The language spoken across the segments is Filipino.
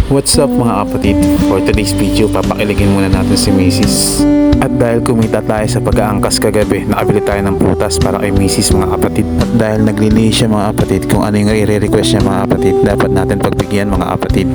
What's up mga kapatid? For today's video, papakiligin muna natin si Mrs. At dahil kumita tayo sa pag-aangkas kagabi, nakabili tayo ng prutas para kay Mrs. mga kapatid. At dahil naglilinis siya mga kapatid, kung ano yung i-request niya mga kapatid, dapat natin pagbigyan mga kapatid.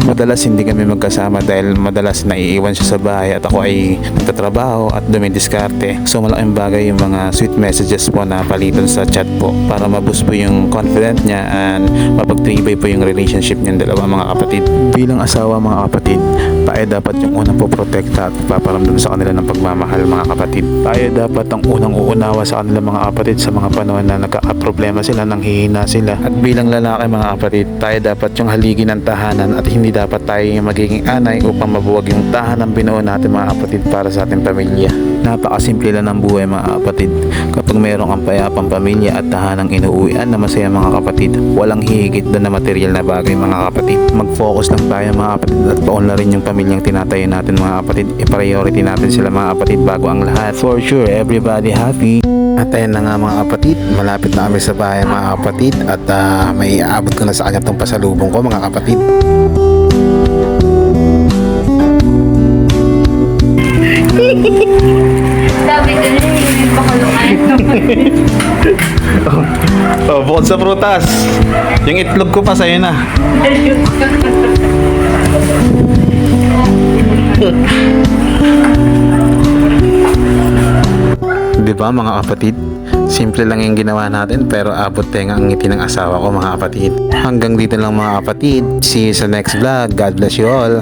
Madalas hindi kami magkasama dahil madalas naiiwan siya sa bahay at ako ay nagtatrabaho at dumidiskarte. So malaking bagay yung mga sweet messages po na palitan sa chat po para maboost po yung confidence niya and mapagtibay po yung relationship niyang dalawa mga kapatid. Bilang asawa mga kapatid, tayo dapat yung unang poprotekta at paparamdam sa kanila ng pagmamahal mga kapatid. Tayo dapat ang unang uunawa sa kanila mga kapatid sa mga panahon na nagkakaproblema sila, nang hihina sila. At bilang lalaki mga kapatid, tayo dapat yung haligi ng tahanan at hindi dapat tayo yung magiging anay upang mabuwag yung tahanan binuo natin mga kapatid para sa ating pamilya. Napakasimple lang ng buhay mga kapatid. Kapag mayroong kang payapang pamilya at tahanang inuuwian na masaya mga kapatid, walang hihigit doon na material na bagay mga kapatid. Mag-focus lang tayo mga kapatid at paunlarin yung pamilyang tinatayo natin mga kapatid. I-priority natin sila mga kapatid bago ang lahat. For sure, everybody happy. At ayun na nga mga kapatid, malapit na kami sa bahay mga kapatid at may aabot ko na sa kanya itong pasalubong ko mga kapatid. Sabi ko na yung pakulungan. Bukod sa prutas, yung itlog ko pa sa'yo na. Diba mga kapatid? Simple lang yung ginawa natin pero abot tenga ang ngiti ng asawa ko mga kapatid. Hanggang dito lang mga kapatid. See you sa next vlog. God bless you all.